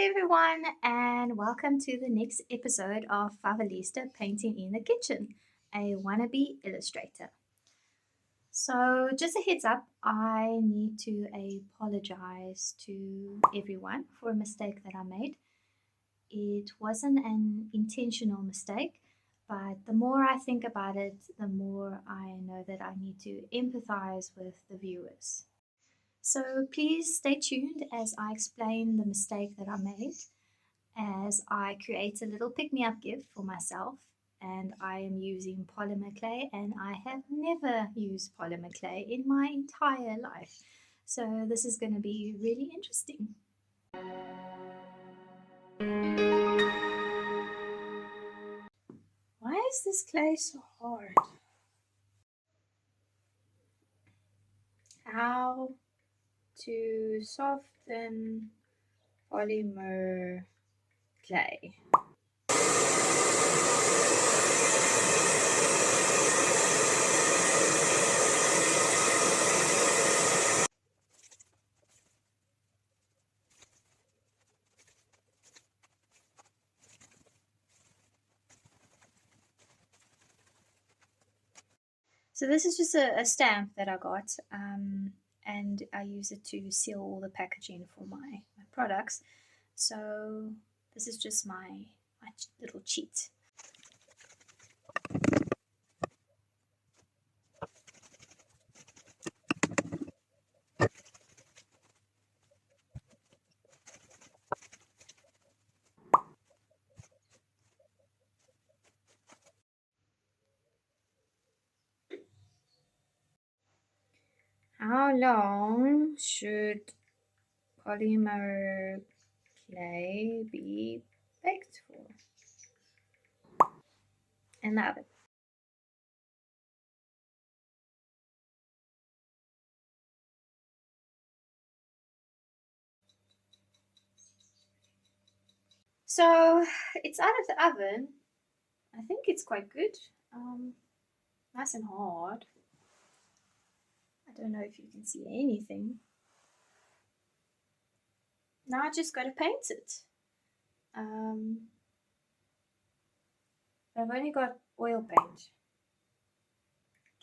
everyone, and welcome to the next episode of Favelista Painting in the Kitchen, a wannabe illustrator. So, just a heads up, I need to apologize to everyone for a mistake that I made. It wasn't an intentional mistake, but the more I think about it, the more I know that I need to empathize with the viewers. So please stay tuned as I explain the mistake that I made, as I create a little pick me up gift for myself. And I am using polymer clay, and I have never used polymer clay in my entire life. So this is going to be really interesting. Why is this clay so hard? How to soften polymer clay. So this is just a stamp that I got, and I use it to seal all the packaging for my products. So this is just my little cheat. How long should polymer clay be baked for in the oven? So it's out of the oven. I think it's quite good. Nice and hard. I don't know if you can see anything. Now I just got to paint it. I've only got oil paint.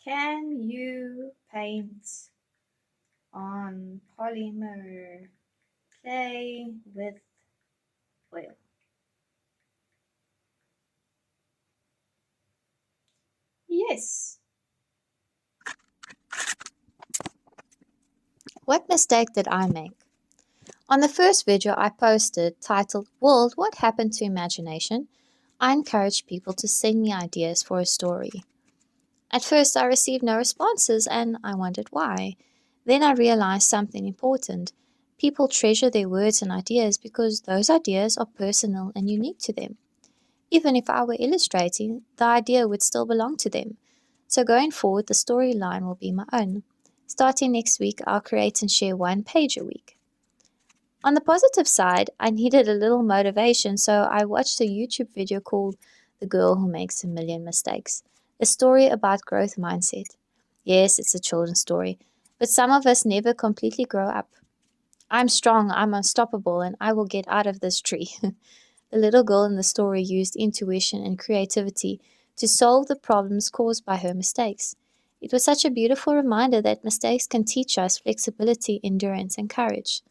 Can you paint on polymer clay with oil? Yes. What mistake did I make? On the first video I posted titled World, What Happened to Imagination? I encouraged people to send me ideas for a story. At first I received no responses and I wondered why. Then I realized something important. People treasure their words and ideas because those ideas are personal and unique to them. Even if I were illustrating, the idea would still belong to them. So going forward, the storyline will be my own. Starting next week, I'll create and share one page a week. On the positive side, I needed a little motivation, so I watched a YouTube video called The Girl Who Makes a Million Mistakes, a story about growth mindset. Yes, it's a children's story, but some of us never completely grow up. I'm strong, I'm unstoppable, and I will get out of this tree. The little girl in the story used intuition and creativity to solve the problems caused by her mistakes. It was such a beautiful reminder that mistakes can teach us flexibility, endurance, and courage.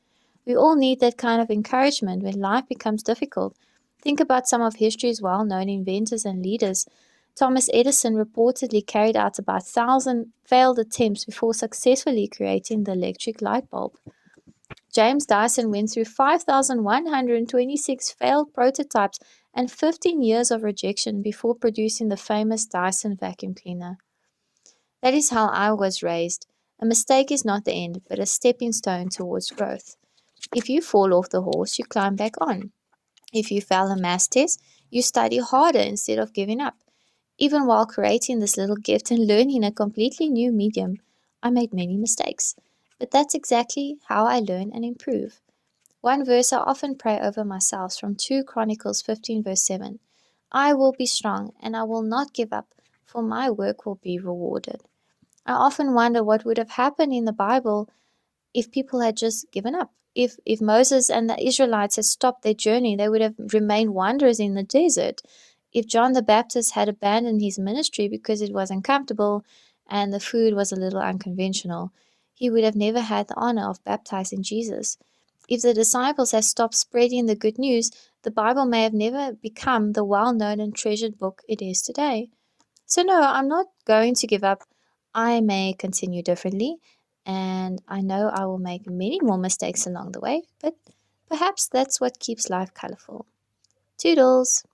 We all need that kind of encouragement when life becomes difficult. Think about some of history's well-known inventors and leaders. Thomas Edison reportedly carried out about 1,000 failed attempts before successfully creating the electric light bulb. James Dyson went through 5,126 failed prototypes and 15 years of rejection before producing the famous Dyson vacuum cleaner. That is how I was raised. A mistake is not the end, but a stepping stone towards growth. If you fall off the horse, you climb back on. If you fail a math test, you study harder instead of giving up. Even while creating this little gift and learning a completely new medium, I made many mistakes. But that's exactly how I learn and improve. One verse I often pray over myself from 2 Chronicles 15 verse 7. I will be strong and I will not give up, for my work will be rewarded. I often wonder what would have happened in the Bible if people had just given up. If Moses and the Israelites had stopped their journey, they would have remained wanderers in the desert. If John the Baptist had abandoned his ministry because it was uncomfortable and the food was a little unconventional, he would have never had the honor of baptizing Jesus. If the disciples had stopped spreading the good news, the Bible may have never become the well known and treasured book it is today. So, no, I'm not going to give up. I may continue differently, and I know I will make many more mistakes along the way, but perhaps that's what keeps life colorful. Toodles!